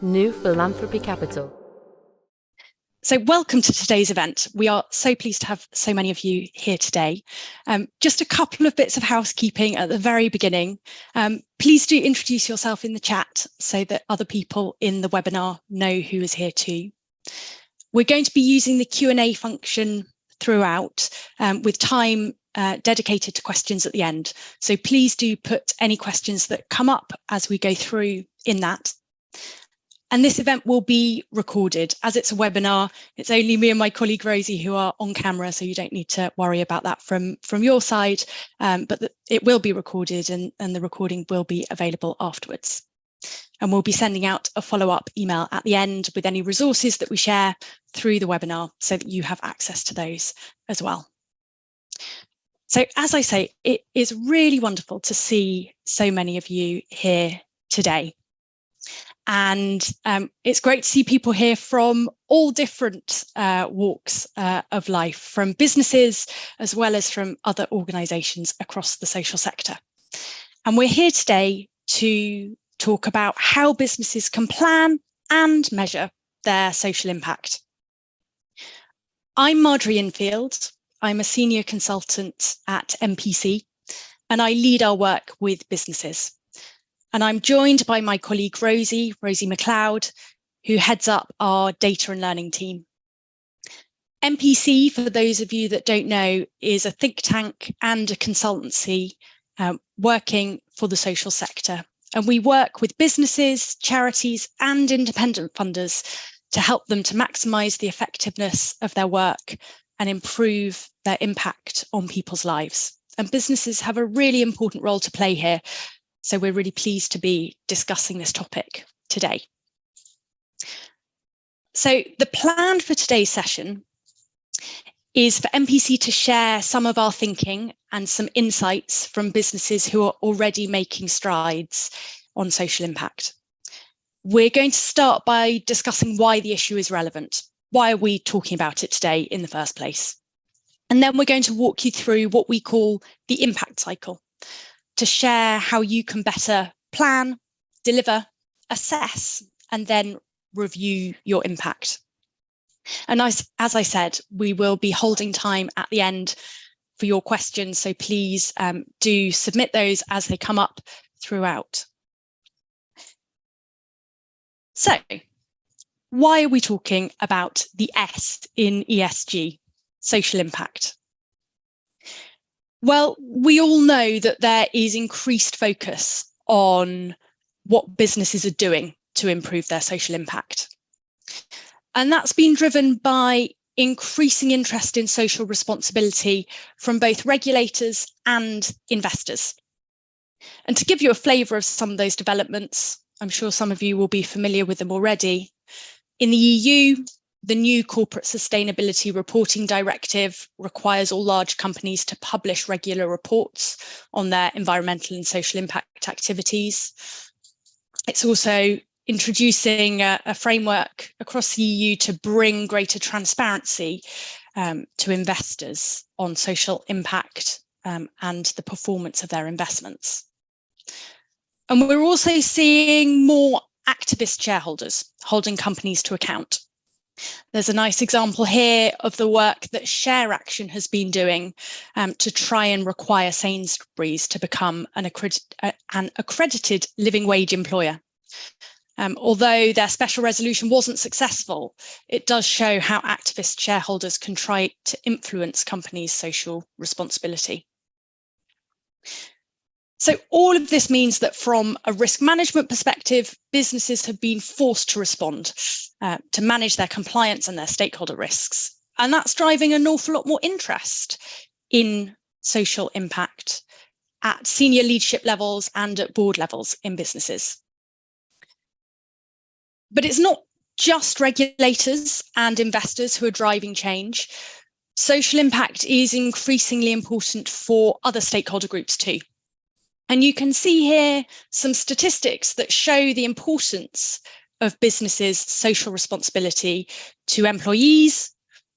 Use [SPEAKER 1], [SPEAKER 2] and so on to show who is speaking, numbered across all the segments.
[SPEAKER 1] New Philanthropy Capital.
[SPEAKER 2] So welcome to today's event. We are so pleased to have so many of you here today. Just a couple of bits of housekeeping at the very beginning. Please do introduce yourself in the chat so that other people in the webinar know who is here too. We're going to be using the Q&A function throughout with time dedicated to questions at the end. So please do put any questions that come up as we go through in that. And this event will be recorded. As it's a webinar, it's only me and my colleague Rosie who are on camera, so you don't need to worry about that from your side, but it will be recorded and the recording will be available afterwards. And we'll be sending out a follow-up email at the end with any resources that we share through the webinar so that you have access to those as well. So as I say, it is really wonderful to see so many of you here today. And it's great to see people here from all different walks of life, from businesses as well as from other organisations across the social sector. And we're here today to talk about how businesses can plan and measure their social impact. I'm Marjorie Infield. I'm a senior consultant at NPC, and I lead our work with businesses. And I'm joined by my colleague Rosie McLeod, who heads up our data and learning team. NPC, for those of you that don't know, is a think tank and a consultancy working for the social sector. And we work with businesses, charities and independent funders to help them to maximise the effectiveness of their work and improve their impact on people's lives. And businesses have a really important role to play here. So we're really pleased to be discussing this topic today. So the plan for today's session is for NPC to share some of our thinking and some insights from businesses who are already making strides on social impact. We're going to start by discussing why the issue is relevant. Why are we talking about it today in the first place? And then we're going to walk you through what we call the impact cycle, to share how you can better plan, deliver, assess, and then review your impact. And as I said, we will be holding time at the end for your questions, so please do submit those as they come up throughout. So, why are we talking about the S in ESG, social impact? Well, we all know that there is increased focus on what businesses are doing to improve their social impact. And that's been driven by increasing interest in social responsibility from both regulators and investors. And to give you a flavour of some of those developments, I'm sure some of you will be familiar with them already. In the EU, the new Corporate Sustainability Reporting Directive requires all large companies to publish regular reports on their environmental and social impact activities. It's also introducing a framework across the EU to bring greater transparency to investors on social impact and the performance of their investments. And we're also seeing more activist shareholders holding companies to account. There's a nice example here of the work that Share Action has been doing to try and require Sainsbury's to become an accredited living wage employer. Although their special resolution wasn't successful, it does show how activist shareholders can try to influence companies' social responsibility. So all of this means that from a risk management perspective, businesses have been forced to respond to manage their compliance and their stakeholder risks. And that's driving an awful lot more interest in social impact at senior leadership levels and at board levels in businesses. But it's not just regulators and investors who are driving change. Social impact is increasingly important for other stakeholder groups too. And you can see here some statistics that show the importance of businesses' social responsibility to employees,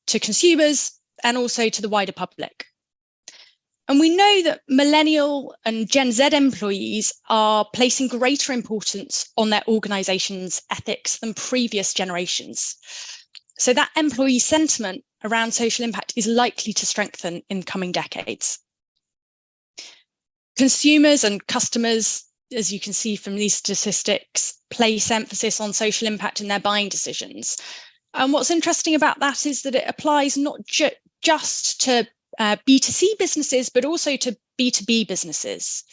[SPEAKER 2] to consumers, and also to the wider public. And we know that millennial and Gen Z employees are placing greater importance on their organisation's ethics than previous generations. So that employee sentiment around social impact is likely to strengthen in coming decades. Consumers and customers, as you can see from these statistics, place emphasis on social impact in their buying decisions. And what's interesting about that is that it applies not just to B2C businesses, but also to B2B businesses.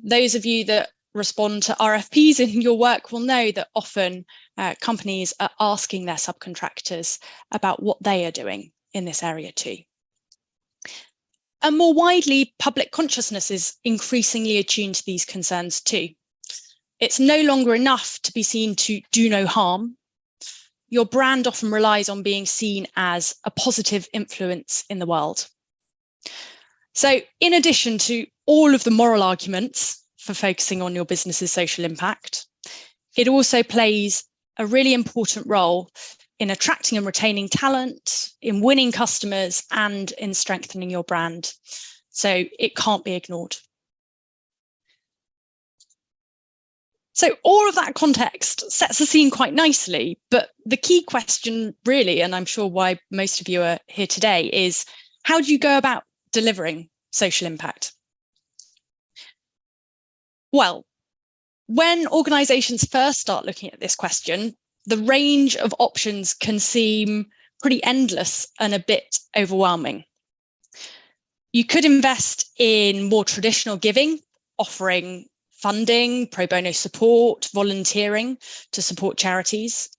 [SPEAKER 2] Those of you that respond to RFPs in your work will know that often companies are asking their subcontractors about what they are doing in this area too. And more widely, public consciousness is increasingly attuned to these concerns too. It's no longer enough to be seen to do no harm. Your brand often relies on being seen as a positive influence in the world. So in addition to all of the moral arguments for focusing on your business's social impact, it also plays a really important role in attracting and retaining talent, in winning customers, and in strengthening your brand. So it can't be ignored. So all of that context sets the scene quite nicely, but the key question really, and I'm sure why most of you are here today, is how do you go about delivering social impact? Well, when organisations first start looking at this question, the range of options can seem pretty endless and a bit overwhelming. You could invest in more traditional giving, offering funding, pro bono support, volunteering to support charities.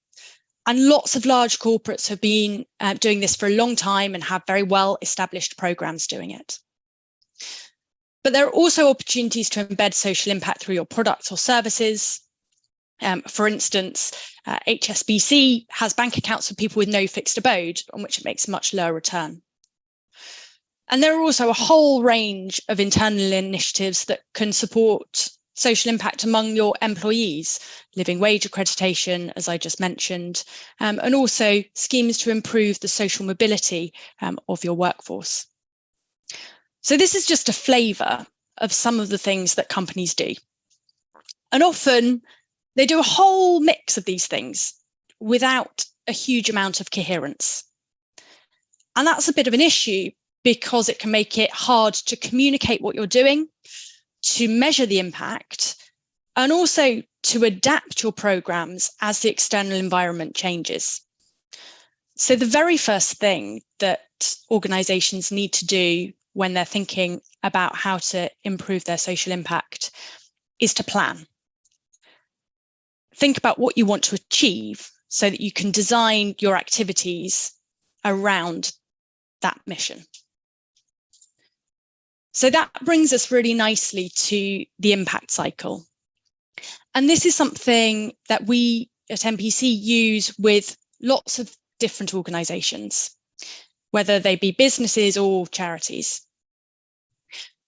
[SPEAKER 2] And lots of large corporates have been doing this for a long time and have very well established programs doing it. But there are also opportunities to embed social impact through your products or services. For instance, HSBC has bank accounts for people with no fixed abode, on which it makes a much lower return. And there are also a whole range of internal initiatives that can support social impact among your employees, living wage accreditation, as I just mentioned, and also schemes to improve the social mobility of your workforce. So this is just a flavour of some of the things that companies do. And often they do a whole mix of these things without a huge amount of coherence. And that's a bit of an issue because it can make it hard to communicate what you're doing, to measure the impact, and also to adapt your programs as the external environment changes. So the very first thing that organizations need to do when they're thinking about how to improve their social impact is to plan. Think about what you want to achieve so that you can design your activities around that mission. So that brings us really nicely to the impact cycle. And this is something that we at NPC use with lots of different organisations, whether they be businesses or charities.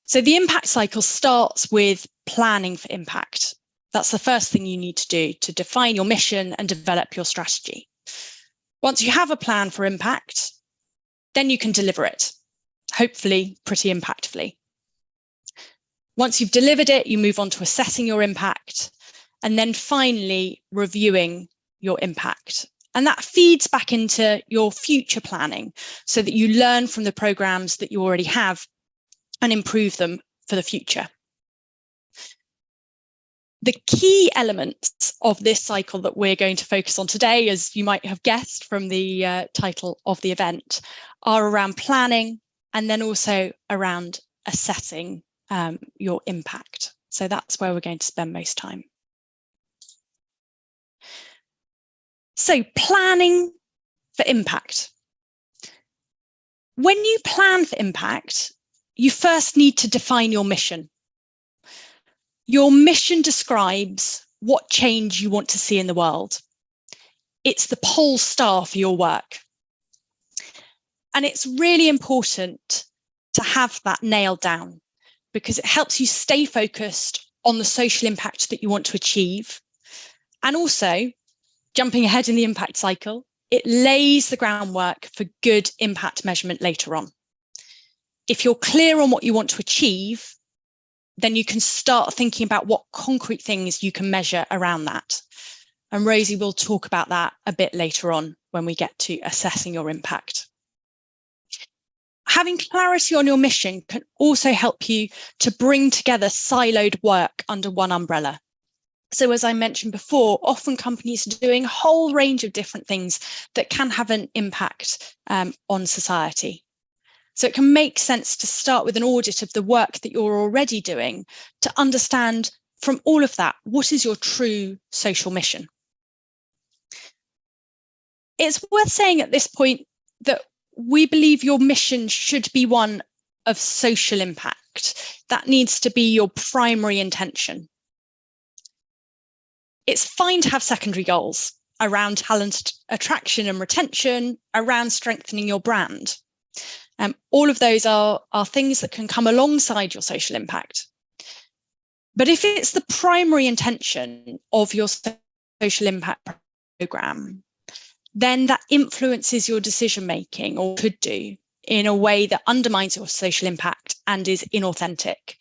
[SPEAKER 2] So the impact cycle starts with planning for impact. That's the first thing you need to do to define your mission and develop your strategy. Once you have a plan for impact, then you can deliver it, hopefully pretty impactfully. Once you've delivered it, you move on to assessing your impact and then finally reviewing your impact. And that feeds back into your future planning so that you learn from the programs that you already have and improve them for the future. The key elements of this cycle that we're going to focus on today, as you might have guessed from the title of the event, are around planning and then also around assessing your impact. So that's where we're going to spend most time. So planning for impact. When you plan for impact, you first need to define your mission. Your mission describes what change you want to see in the world. It's the pole star for your work. And it's really important to have that nailed down because it helps you stay focused on the social impact that you want to achieve. And also, jumping ahead in the impact cycle, it lays the groundwork for good impact measurement later on. If you're clear on what you want to achieve, then you can start thinking about what concrete things you can measure around that. And Rosie will talk about that a bit later on when we get to assessing your impact. Having clarity on your mission can also help you to bring together siloed work under one umbrella. So as I mentioned before, often companies are doing a whole range of different things that can have an impact on society. So it can make sense to start with an audit of the work that you're already doing to understand from all of that, what is your true social mission? It's worth saying at this point that we believe your mission should be one of social impact. That needs to be your primary intention. It's fine to have secondary goals around talent attraction and retention, around strengthening your brand. All of those are things that can come alongside your social impact. But if it's the primary intention of your social impact programme, then that influences your decision making, or could do, in a way that undermines your social impact and is inauthentic.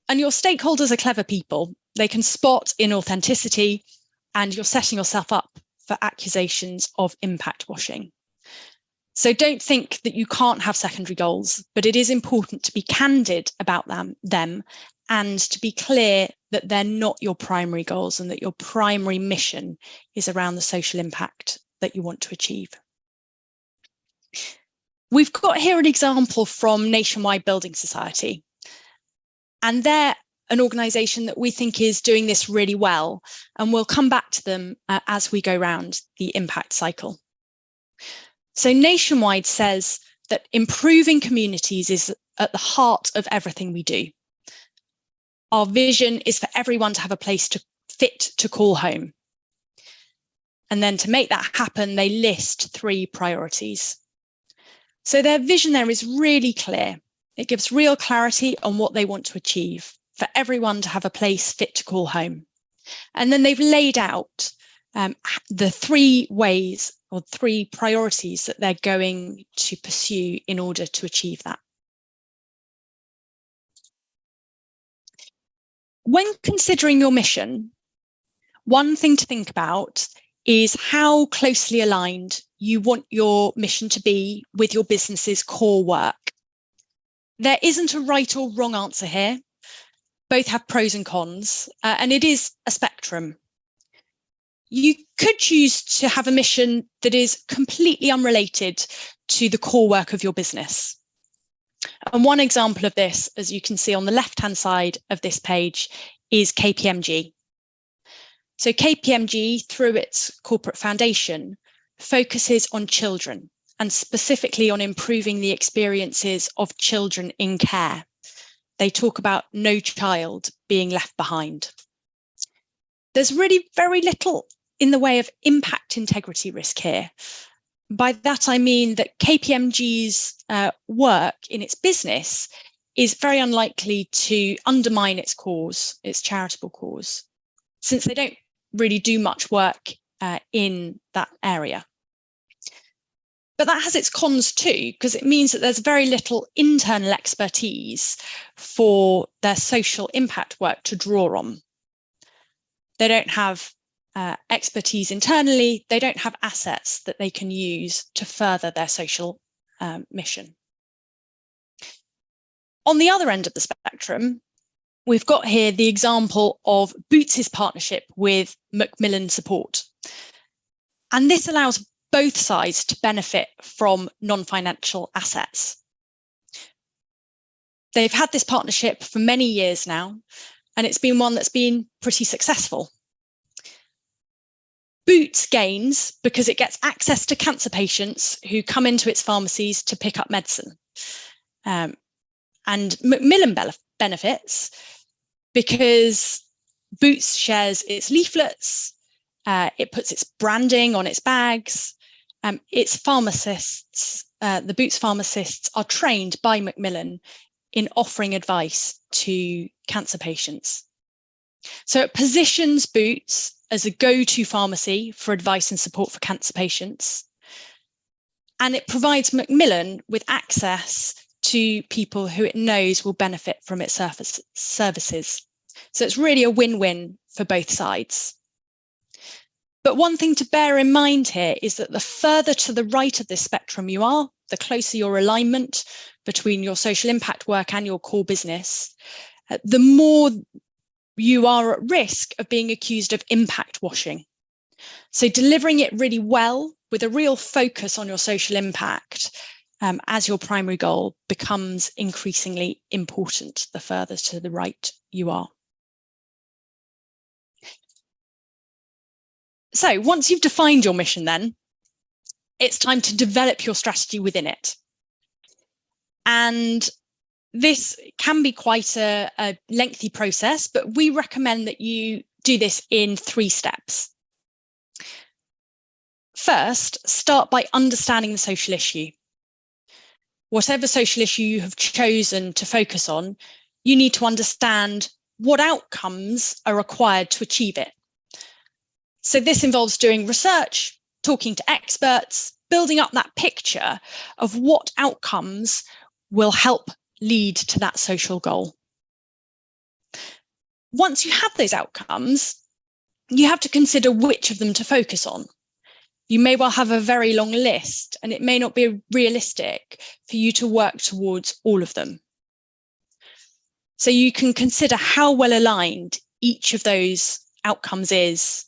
[SPEAKER 2] And your stakeholders are clever people. They can spot inauthenticity, and you're setting yourself up for accusations of impact washing. So don't think that you can't have secondary goals, but it is important to be candid about them and to be clear that they're not your primary goals and that your primary mission is around the social impact that you want to achieve. We've got here an example from Nationwide Building Society, and they're an organisation that we think is doing this really well, and we'll come back to them as we go round the impact cycle. So Nationwide says that improving communities is at the heart of everything we do. Our vision is for everyone to have a place fit to call home. And then to make that happen, they list 3 priorities. So their vision there is really clear. It gives real clarity on what they want to achieve, for everyone to have a place fit to call home. And then they've laid out the 3 ways or 3 priorities that they're going to pursue in order to achieve that. When considering your mission, one thing to think about is how closely aligned you want your mission to be with your business's core work. There isn't a right or wrong answer here. Both have pros and cons, and it is a spectrum. You could choose to have a mission that is completely unrelated to the core work of your business. And one example of this, as you can see on the left-hand side of this page, is KPMG. So KPMG, through its corporate foundation, focuses on children and specifically on improving the experiences of children in care. They talk about no child being left behind. There's really very little in the way of impact integrity risk here. By that, I mean that KPMG's work in its business is very unlikely to undermine its cause, its charitable cause, since they don't really do much work in that area. But that has its cons too, because it means that there's very little internal expertise for their social impact work to draw on. They don't have expertise internally. They don't have assets that they can use to further their social mission. On the other end of the spectrum, we've got here the example of Boots' partnership with Macmillan Support. And this allows both sides to benefit from non-financial assets. They've had this partnership for many years now, and it's been one that's been pretty successful. Boots gains because it gets access to cancer patients who come into its pharmacies to pick up medicine. And Macmillan benefits because Boots shares its leaflets, it puts its branding on its bags. Its pharmacists, the Boots pharmacists, are trained by Macmillan in offering advice to cancer patients. So it positions Boots as a go-to pharmacy for advice and support for cancer patients. And it provides Macmillan with access to people who it knows will benefit from its services. So it's really a win-win for both sides. But one thing to bear in mind here is that the further to the right of this spectrum you are, the closer your alignment between your social impact work and your core business, the more you are at risk of being accused of impact washing. So delivering it really well with a real focus on your social impact as your primary goal becomes increasingly important the further to the right you are. So once you've defined your mission, then it's time to develop your strategy within it. And this can be quite a lengthy process, but we recommend that you do this in 3 steps. First, start by understanding the social issue. Whatever social issue you have chosen to focus on, you need to understand what outcomes are required to achieve it. So this involves doing research, talking to experts, building up that picture of what outcomes will help lead to that social goal. Once you have those outcomes, you have to consider which of them to focus on. You may well have a very long list, and it may not be realistic for you to work towards all of them. So you can consider how well aligned each of those outcomes is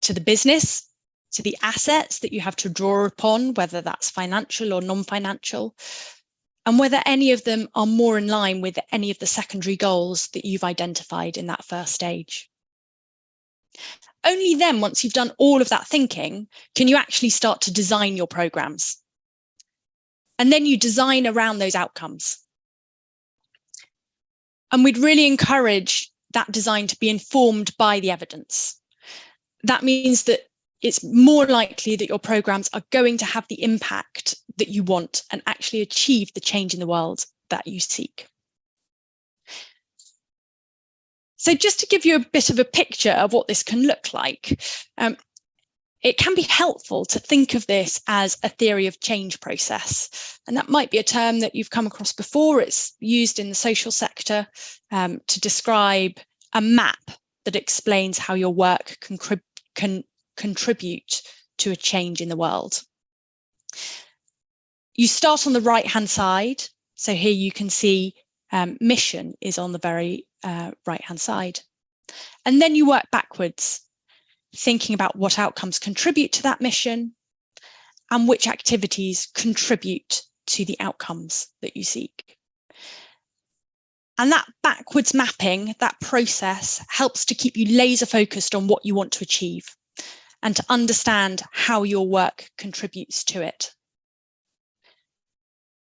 [SPEAKER 2] to the business, to the assets that you have to draw upon, whether that's financial or non-financial, and whether any of them are more in line with any of the secondary goals that you've identified in that first stage. Only then, once you've done all of that thinking, can you actually start to design your programs. And then you design around those outcomes. And we'd really encourage that design to be informed by the evidence. That means that it's more likely that your programs are going to have the impact that you want and actually achieve the change in the world that you seek. So just to give you a bit of a picture of what this can look like, it can be helpful to think of this as a theory of change process. And that might be a term that you've come across before. It's used in the social sector to describe a map that explains how your work can contribute to a change in the world. You start on the right-hand side. So here you can see mission is on the very right-hand side. And then you work backwards, thinking about what outcomes contribute to that mission and which activities contribute to the outcomes that you seek. And that backwards mapping, that process, helps to keep you laser focused on what you want to achieve and to understand how your work contributes to it.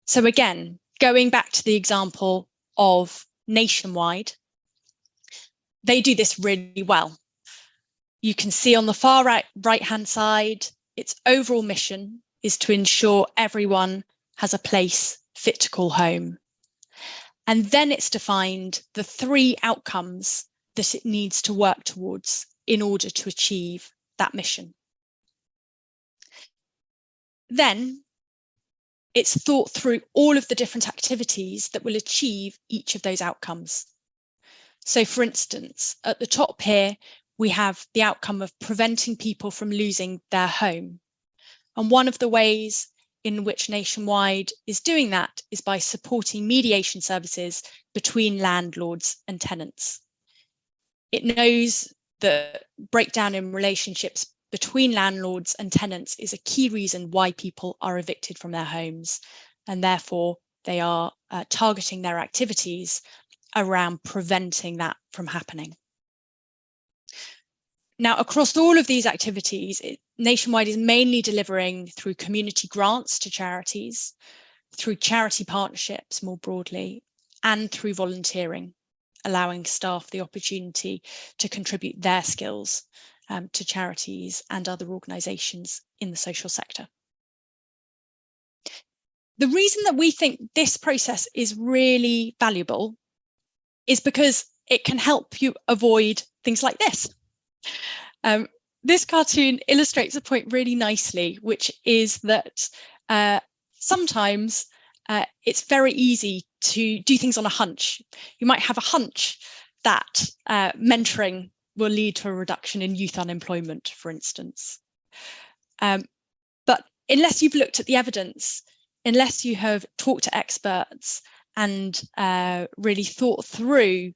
[SPEAKER 2] So again, going back to the example of Nationwide, they do this really well. You can see on the far right-hand side, its overall mission is to ensure everyone has a place fit to call home. And then it's defined the 3 outcomes that it needs to work towards in order to achieve that mission. Then it's thought through all of the different activities that will achieve each of those outcomes. So for instance, at the top here, we have the outcome of preventing people from losing their home. And one of the ways in which Nationwide is doing that is by supporting mediation services between landlords and tenants. It knows that breakdown in relationships between landlords and tenants is a key reason why people are evicted from their homes, and therefore they are targeting their activities around preventing that from happening. Now, across all of these activities, Nationwide is mainly delivering through community grants to charities, through charity partnerships more broadly, and through volunteering, allowing staff the opportunity to contribute their skills to charities and other organisations in the social sector. The reason that we think this process is really valuable is because it can help you avoid things like this. This cartoon illustrates a point really nicely, which is that sometimes it's very easy to do things on a hunch. You might have a hunch that mentoring will lead to a reduction in youth unemployment, for instance. But unless you've looked at the evidence, unless you have talked to experts and really thought through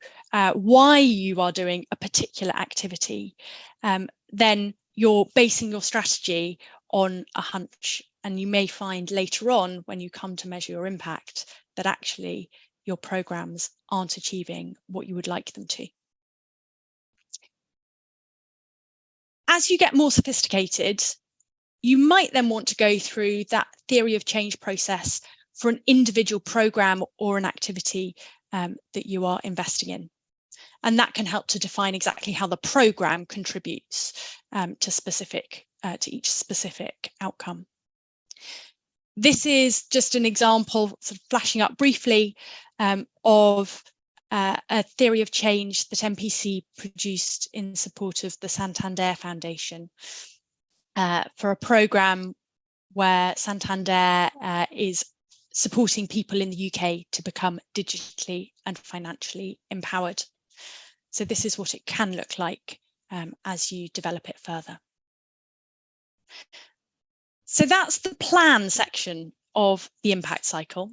[SPEAKER 2] why you are doing a particular activity, then you're basing your strategy on a hunch. And you may find later on, when you come to measure your impact, that actually your programs aren't achieving what you would like them to. As you get more sophisticated, you might then want to go through that theory of change process for an individual program or an activity that you are investing in. And that can help to define exactly how the program contributes to each specific outcome. This is just an example, sort of flashing up briefly, of a theory of change that NPC produced in support of the Santander Foundation for a program where Santander is supporting people in the UK to become digitally and financially empowered. So this is what it can look like as you develop it further. So that's the plan section of the impact cycle,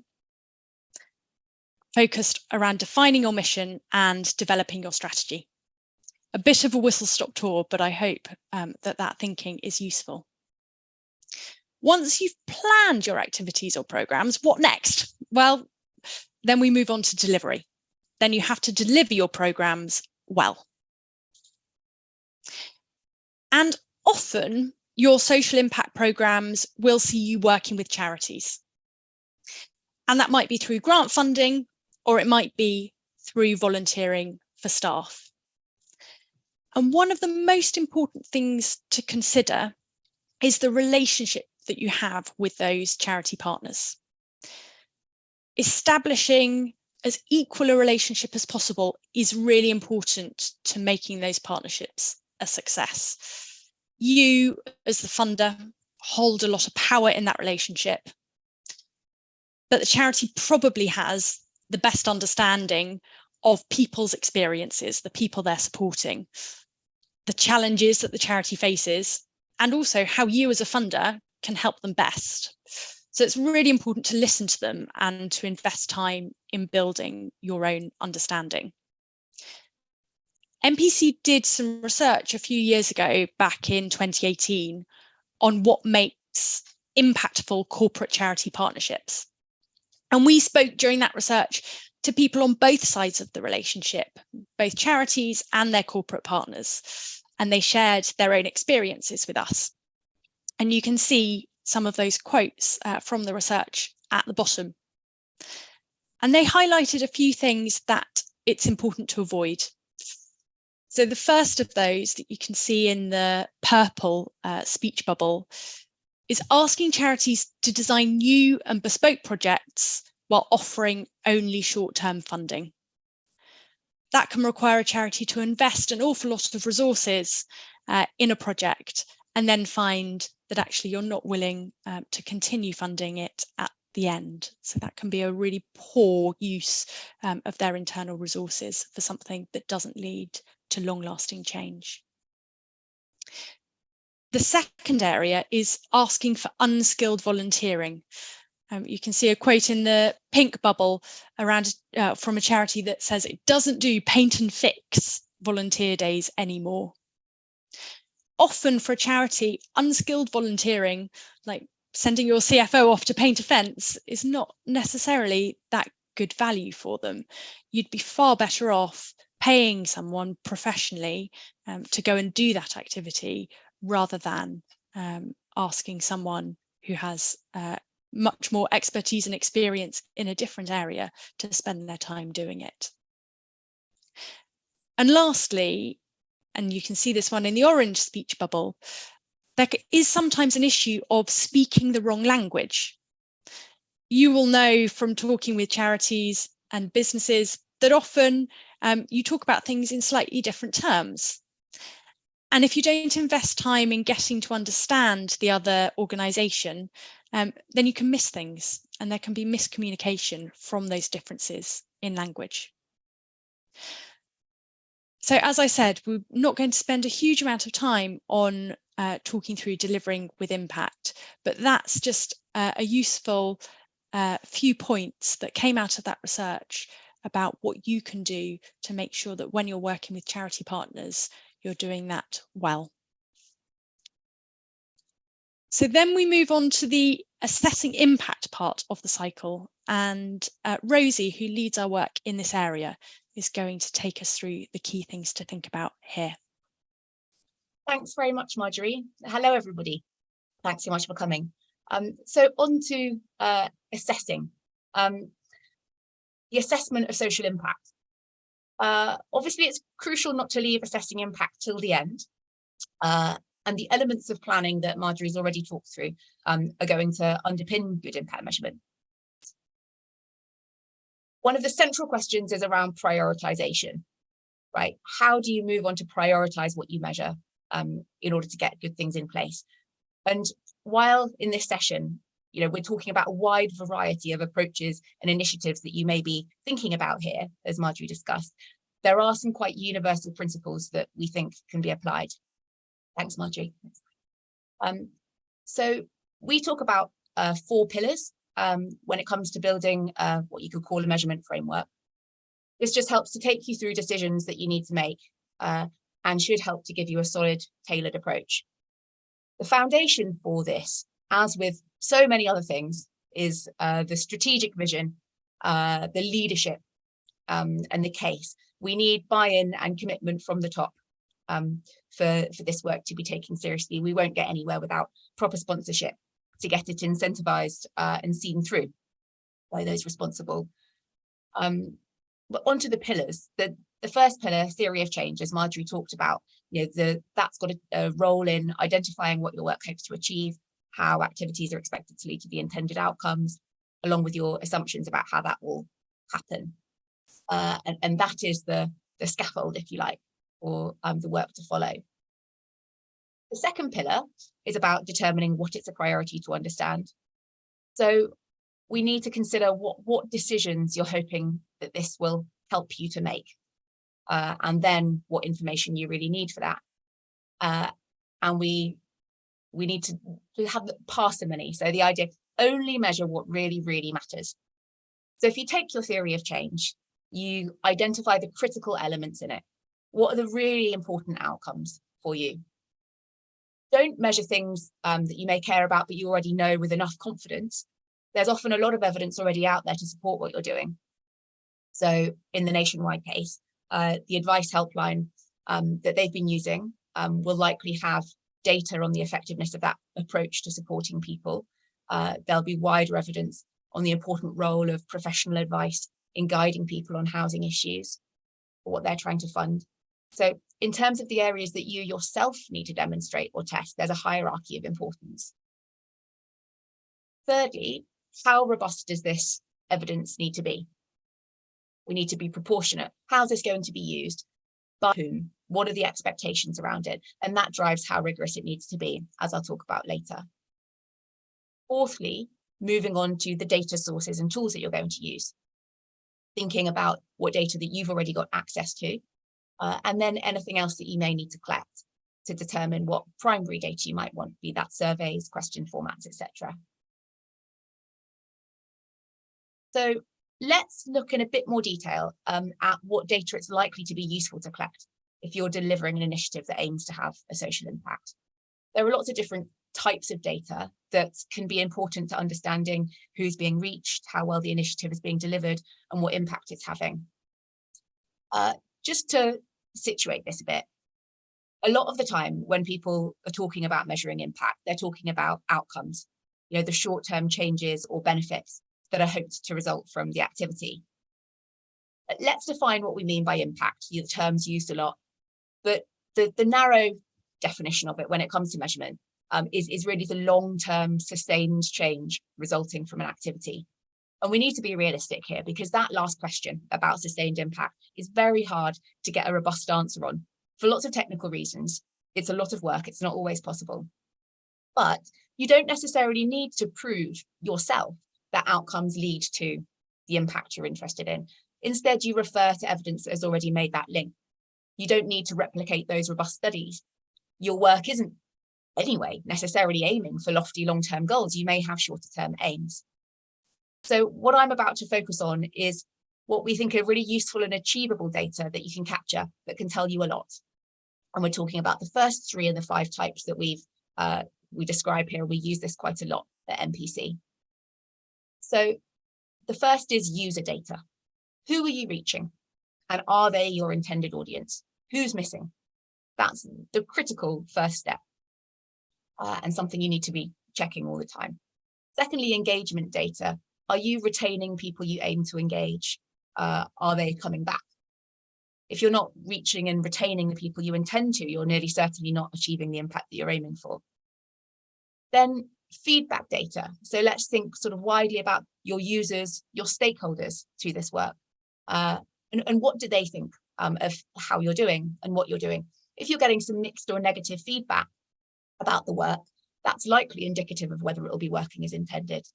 [SPEAKER 2] focused around defining your mission and developing your strategy. A bit of a whistle-stop tour, but I hope that thinking is useful. Once you've planned your activities or programs, what next? Well, then we move on to delivery. Then you have to deliver your programs well. And often your social impact programs will see you working with charities. And that might be through grant funding, or it might be through volunteering for staff. And one of the most important things to consider is the relationship that you have with those charity partners. Establishing as equal a relationship as possible is really important to making those partnerships a success. You, as the funder, hold a lot of power in that relationship, but the charity probably has the best understanding of people's experiences, the people they're supporting, the challenges that the charity faces, and also how you as a funder can help them best. So it's really important to listen to them and to invest time in building your own understanding. NPC did some research a few years ago, back in 2018, on what makes impactful corporate charity partnerships. And we spoke during that research to people on both sides of the relationship, both charities and their corporate partners, and they shared their own experiences with us. And you can see some of those quotes from the research at the bottom. And they highlighted a few things that it's important to avoid. So the first of those that you can see in the purple speech bubble is asking charities to design new and bespoke projects while offering only short-term funding. That can require a charity to invest an awful lot of resources in a project and then find that actually you're not willing to continue funding it at the end. So that can be a really poor use of their internal resources for something that doesn't lead to long-lasting change. The second area is asking for unskilled volunteering. You can see a quote in the pink bubble around from a charity that says it doesn't do paint and fix volunteer days anymore. Often for a charity, unskilled volunteering, like sending your CFO off to paint a fence, is not necessarily that good value for them. You'd be far better off paying someone professionally to go and do that activity rather than asking someone who has much more expertise and experience in a different area to spend their time doing it. And lastly, and you can see this one in the orange speech bubble, there is sometimes an issue of speaking the wrong language. You will know from talking with charities and businesses that often you talk about things in slightly different terms. And if you don't invest time in getting to understand the other organisation, then you can miss things and there can be miscommunication from those differences in language. So as I said, we're not going to spend a huge amount of time on talking through delivering with impact, but that's just a useful few points that came out of that research about what you can do to make sure that when you're working with charity partners, you're doing that well. So then we move on to the assessing impact part of the cycle, and Rosie, who leads our work in this area, is going to take us through the key things to think about here.
[SPEAKER 3] Thanks very much, Marjorie. Hello, everybody. Thanks so much for coming. So on to assessing the assessment of social impact. Obviously, it's crucial not to leave assessing impact till the end. And the elements of planning that Marjorie's already talked through are going to underpin good impact measurement. One of the central questions is around prioritization, right? How do you move on to prioritize what you measure in order to get good things in place? And while in this session, we're talking about a wide variety of approaches and initiatives that you may be thinking about here, as Marjorie discussed, there are some quite universal principles that we think can be applied. Thanks, Marjorie. So we talk about 4 pillars when it comes to building what you could call a measurement framework. This just helps to take you through decisions that you need to make and should help to give you a solid, tailored approach. The foundation for this, as with so many other things, is the strategic vision, the leadership, and the case. We need buy-in and commitment from the top for this work to be taken seriously. We won't get anywhere without proper sponsorship to get it incentivized and seen through by those responsible. But onto the pillars. The first pillar, theory of change, as Marjorie talked about, that's got a role in identifying what your work hopes to achieve, how activities are expected to lead to the intended outcomes, along with your assumptions about how that will happen. And that is the scaffold, if you like, or the work to follow. The second pillar is about determining what it's a priority to understand. So we need to consider what decisions you're hoping that this will help you to make, and then what information you really need for that. And we need to have the parsimony. So the idea, only measure what really, really matters. So if you take your theory of change, you identify the critical elements in it. What are the really important outcomes for you? Don't measure things that you may care about, but you already know with enough confidence. There's often a lot of evidence already out there to support what you're doing. So in the Nationwide case, the advice helpline that they've been using will likely have data on the effectiveness of that approach to supporting people. There'll be wider evidence on the important role of professional advice in guiding people on housing issues, or what they're trying to fund. So in terms of the areas that you yourself need to demonstrate or test, there's a hierarchy of importance. Thirdly, how robust does this evidence need to be? We need to be proportionate. How's this going to be used? By whom? What are the expectations around it? And that drives how rigorous it needs to be, as I'll talk about later. Fourthly, moving on to the data sources and tools that you're going to use. Thinking about what data that you've already got access to, and then anything else that you may need to collect to determine what primary data you might want, be that surveys, question formats, etc. So let's look in a bit more detail at what data it's likely to be useful to collect if you're delivering an initiative that aims to have a social impact. There are lots of different types of data that can be important to understanding who's being reached, how well the initiative is being delivered, and what impact it's having. Just to situate this a bit, a lot of the time when people are talking about measuring impact, they're talking about outcomes, the short-term changes or benefits that are hoped to result from the activity. Let's define what we mean by impact. The term's used a lot, but the narrow definition of it when it comes to measurement is really the long-term sustained change resulting from an activity. And we need to be realistic here, because that last question about sustained impact is very hard to get a robust answer on. For lots of technical reasons, it's a lot of work, it's not always possible. But you don't necessarily need to prove yourself that outcomes lead to the impact you're interested in. Instead, you refer to evidence that has already made that link. You don't need to replicate those robust studies. Your work isn't anyway necessarily aiming for lofty long-term goals. You may have shorter-term aims. So what I'm about to focus on is what we think are really useful and achievable data that you can capture that can tell you a lot. And we're talking about the first 3 of the 5 types that we describe here. We use this quite a lot at NPC. So the first is user data. Who are you reaching? And are they your intended audience? Who's missing? That's the critical first step, and something you need to be checking all the time. Secondly, engagement data. Are you retaining people you aim to engage? Are they coming back? If you're not reaching and retaining the people you intend to, you're nearly certainly not achieving the impact that you're aiming for. Then feedback data. So let's think sort of widely about your users, your stakeholders to this work. And what do they think of how you're doing and what you're doing? If you're getting some mixed or negative feedback about the work, that's likely indicative of whether it will be working as intended.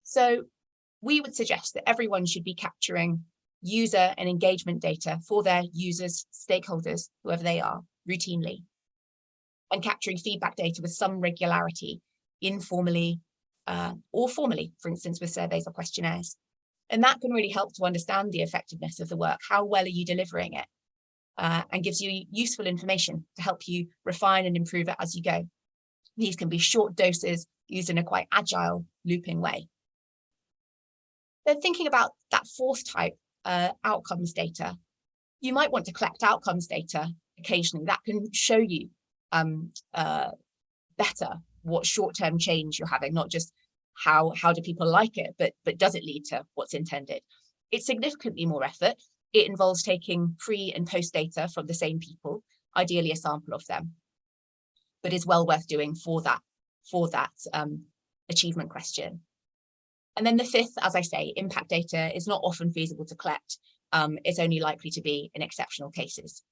[SPEAKER 3] So we would suggest that everyone should be capturing user and engagement data for their users, stakeholders, whoever they are, routinely, and capturing feedback data with some regularity, informally or formally, for instance, with surveys or questionnaires. And that can really help to understand the effectiveness of the work. How well are you delivering it? And gives you useful information to help you refine and improve it as you go. These can be short doses used in a quite agile, looping way. Then thinking about that 4th type, outcomes data, you might want to collect outcomes data occasionally. That can show you better what short-term change you're having, not just how do people like it, but does it lead to what's intended? It's significantly more effort. It involves taking pre and post data from the same people, ideally a sample of them, but is well worth doing for that achievement question. And then the 5th, as I say, impact data is not often feasible to collect. It's only likely to be in exceptional cases.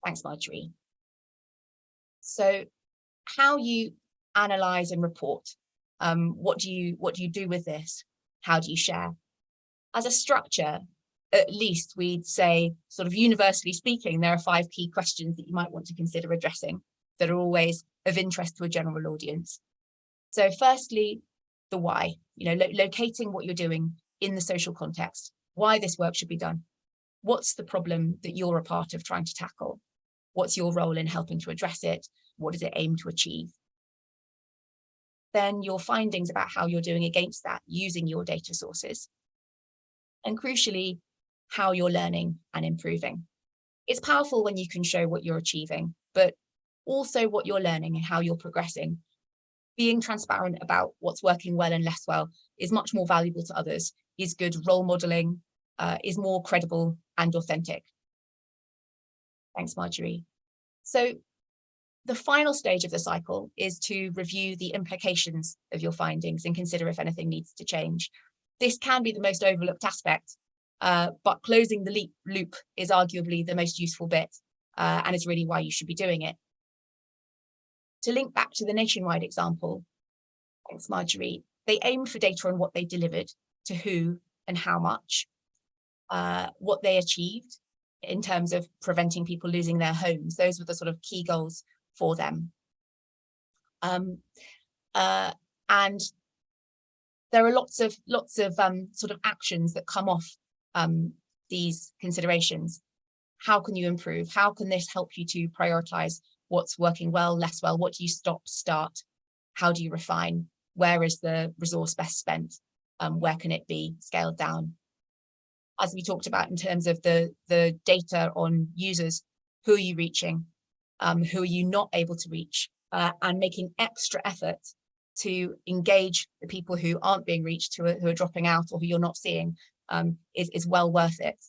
[SPEAKER 3] Thanks, Marjorie. So how you analyze and report, what do you do with this? How do you share? As a structure, at least we'd say, sort of universally speaking, there are 5 key questions that you might want to consider addressing that are always of interest to a general audience. So firstly, the why, locating what you're doing in the social context, why this work should be done. What's the problem that you're a part of trying to tackle? What's your role in helping to address it? What does it aim to achieve? Then your findings about how you're doing against that using your data sources. And crucially, how you're learning and improving. It's powerful when you can show what you're achieving, but also what you're learning and how you're progressing. Being transparent about what's working well and less well is much more valuable to others, is good role modeling, is more credible and authentic. Thanks, Marjorie. So the final stage of the cycle is to review the implications of your findings and consider if anything needs to change. This can be the most overlooked aspect, but closing the loop is arguably the most useful bit, and is really why you should be doing it. To link back to the nationwide example, thanks, Marjorie, they aimed for data on what they delivered, to who and how much, what they achieved in terms of preventing people losing their homes. Those were the sort of key goals for them. And there are lots of sort of actions that come off these considerations. How can you improve? How can this help you to prioritize what's working well, less well? What do you stop, start? How do you refine? Where is the resource best spent? Where can it be scaled down? As we talked about in terms of the data on users, who are you reaching? Who are you not able to reach? And making extra effort to engage the people who aren't being reached, who are dropping out or who you're not seeing, is well worth it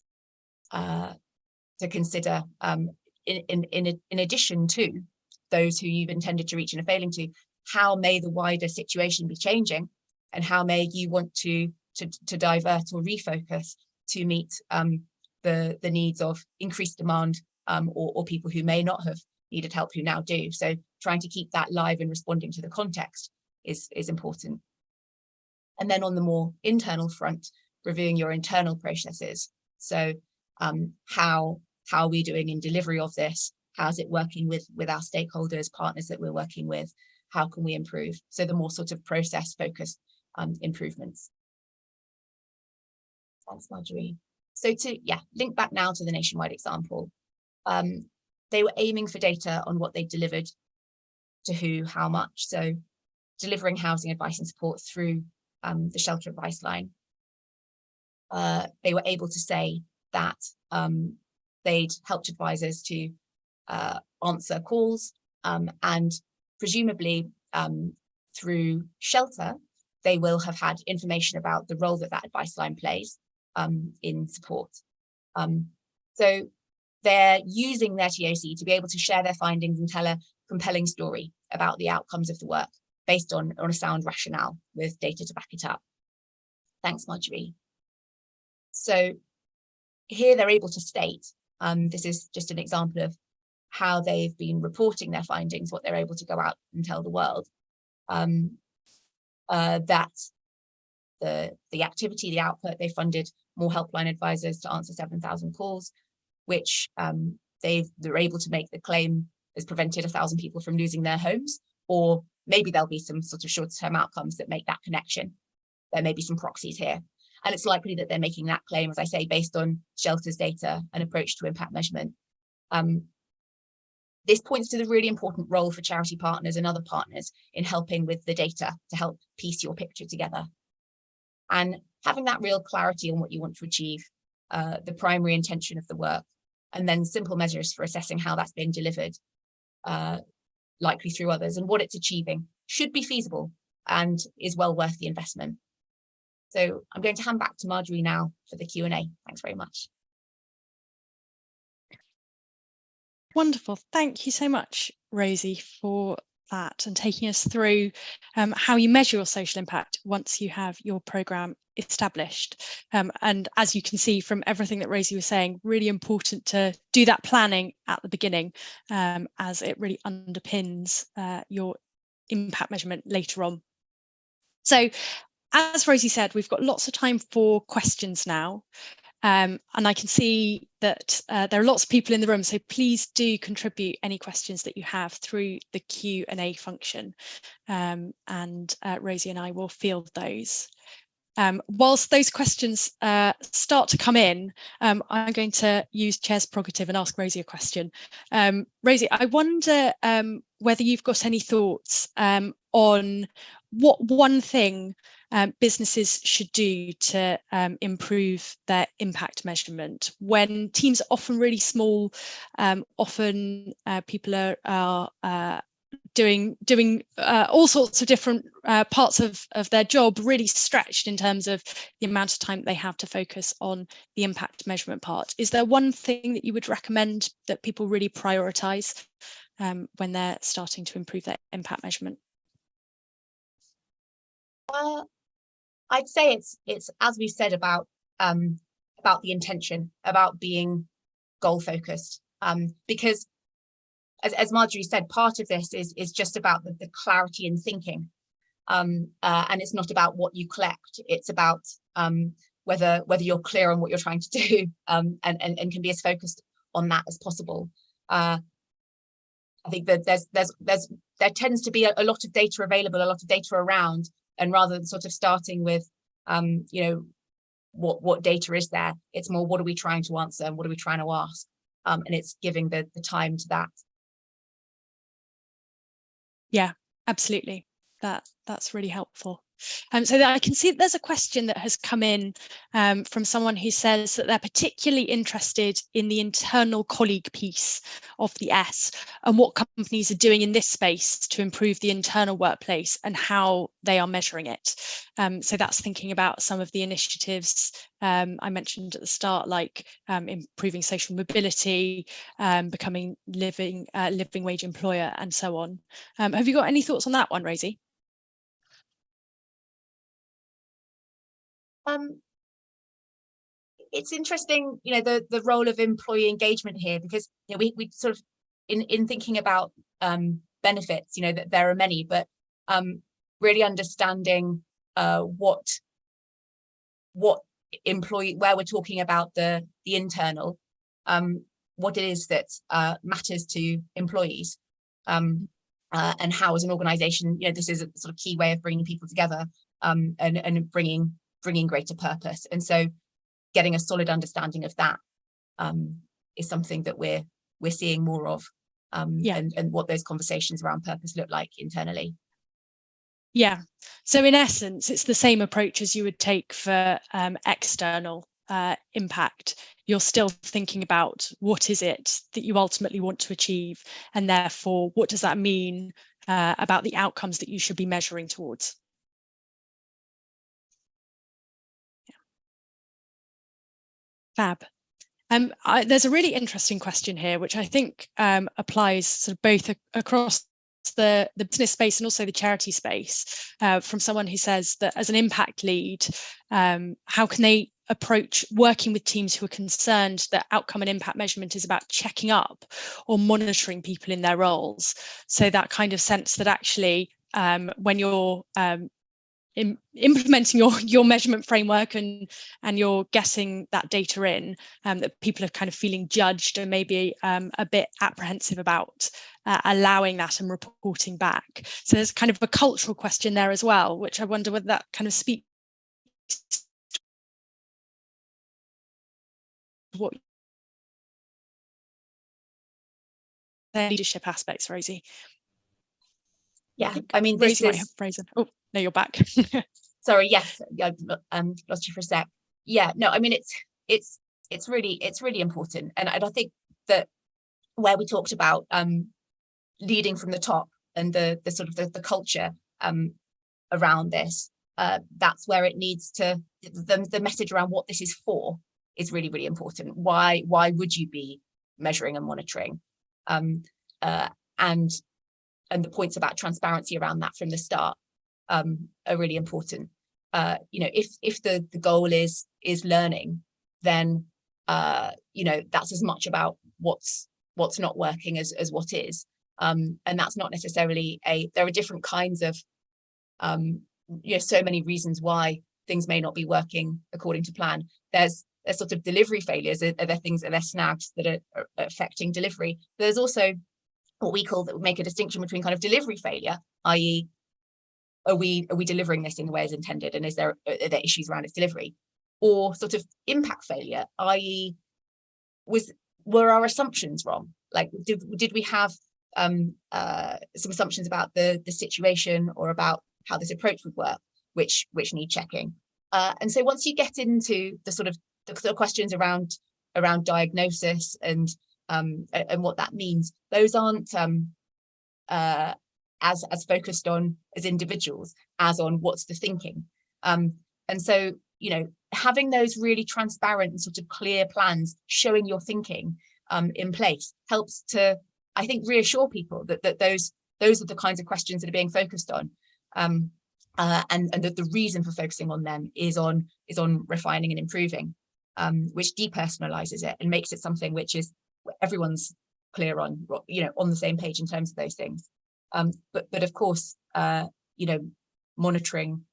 [SPEAKER 3] to consider. In addition to those who you've intended to reach and are failing to, how may the wider situation be changing, and how may you want to divert or refocus to meet the needs of increased demand, or people who may not have needed help who now do. So trying to keep that live and responding to the context is important. And then on the more internal front, reviewing your internal processes. So how are we doing in delivery of this? How's it working with our stakeholders, partners that we're working with? How can we improve? So the more sort of process focused improvements. Thanks, Marjorie. So to link back now to the Nationwide example, they were aiming for data on what they delivered to who, how much. So delivering housing advice and support through the shelter advice line. They were able to say that they'd helped advisors to answer calls, and presumably through shelter, they will have had information about the role that advice line plays in support. So they're using their TOC to be able to share their findings and tell a compelling story about the outcomes of the work based on a sound rationale with data to back it up. Thanks, Marjorie. So here they're able to state, this is just an example of how they've been reporting their findings, what they're able to go out and tell the world, that the activity, the output, they funded more helpline advisors to answer 7,000 calls, which they're able to make the claim has prevented 1,000 people from losing their homes, or maybe there'll be some sort of short-term outcomes that make that connection. There may be some proxies here. And it's likely that they're making that claim, as I say, based on shelter's data and approach to impact measurement. This points to the really important role for charity partners and other partners in helping with the data to help piece your picture together. And having that real clarity on what you want to achieve, the primary intention of the work, and then simple measures for assessing how that's being delivered, likely through others, and what it's achieving should be feasible and is well worth the investment. So I'm going to hand back to Marjorie now for the Q&A. Thanks very much.
[SPEAKER 2] Wonderful. Thank you so much, Rosie, for that and taking us through how you measure your social impact once you have your programme established. And as you can see from everything that Rosie was saying, really important to do that planning at the beginning, as it really underpins your impact measurement later on. So, as Rosie said, we've got lots of time for questions now. And I can see that there are lots of people in the room, so please do contribute any questions that you have through the Q&A function, and Rosie and I will field those. Whilst those questions start to come in, I'm going to use Chair's prerogative and ask Rosie a question. Rosie, I wonder whether you've got any thoughts on what one thing businesses should do to improve their impact measurement when teams are often really small. Often people are doing all sorts of different parts of their job, really stretched in terms of the amount of time they have to focus on the impact measurement part. Is there one thing that you would recommend that people really prioritise when they're starting to improve their impact measurement?
[SPEAKER 3] I'd say it's as we've said about the intention, about being goal focused, because as Marjorie said, part of this is just about the clarity in thinking, and it's not about what you collect. It's about whether you're clear on what you're trying to do, and can be as focused on that as possible. I think that there tends to be a lot of data available, a lot of data around, and rather than sort of starting with what data is there, it's more what are we trying to answer and what are we trying to ask, and it's giving the time to that.
[SPEAKER 2] Yeah, absolutely. That's really helpful. So that I can see that there's a question that has come in from someone who says that they're particularly interested in the internal colleague piece of the S and what companies are doing in this space to improve the internal workplace and how they are measuring it. So that's thinking about some of the initiatives I mentioned at the start, like improving social mobility, becoming living wage employer, and so on. Have you got any thoughts on that one, Rosie?
[SPEAKER 3] It's interesting, the role of employee engagement here, because we sort of in thinking about benefits, that there are many, but really understanding what employee, where we're talking about the internal, what it is that matters to employees, and how as an organization, this is a sort of key way of bringing people together, and bringing greater purpose. And so getting a solid understanding of that is something that we're seeing more of, and what those conversations around purpose look like internally.
[SPEAKER 2] Yeah. So in essence, it's the same approach as you would take for external impact. You're still thinking about what is it that you ultimately want to achieve, and therefore what does that mean about the outcomes that you should be measuring towards. Fab. There's a really interesting question here, which I think applies sort of both across the business space and also the charity space, from someone who says that as an impact lead, how can they approach working with teams who are concerned that outcome and impact measurement is about checking up or monitoring people in their roles? So that kind of sense that actually when you're implementing your measurement framework and you're getting that data in, that people are kind of feeling judged and maybe a bit apprehensive about allowing that and reporting back. So there's kind of a cultural question there as well, which I wonder whether that kind of speaks to what their leadership aspects, Rosie.
[SPEAKER 3] Yeah, I mean,
[SPEAKER 2] Rosie might have frozen. Oh, no, you're back.
[SPEAKER 3] Sorry, yes, I lost you for a sec. Yeah, no, I mean, it's really important, and I think that where we talked about leading from the top and the sort of the culture around this, that's where it needs to, the message around what this is for is really, really important. Why would you be measuring and monitoring, and the points about transparency around that from the start are really important. If the goal is learning, then that's as much about what's not working as what is, and that's not necessarily there are different kinds of so many reasons why things may not be working according to plan. There's sort of delivery failures. Are there snags that are affecting delivery? There's also what we call, that would make a distinction between kind of delivery failure, i.e. are we delivering this in the way as intended, and are there issues around its delivery, or sort of impact failure, i.e. were our assumptions wrong? Like, did we have some assumptions about the situation or about how this approach would work, which need checking? And so once you get into the sort of the questions around diagnosis and what that means, those aren't as focused on as individuals as on what's the thinking. And so, having those really transparent and sort of clear plans showing your thinking in place helps to, I think, reassure people that those are the kinds of questions that are being focused on, and that the reason for focusing on them is on refining and improving, which depersonalizes it and makes it something which is everyone's clear on, on the same page in terms of those things. But of course, monitoring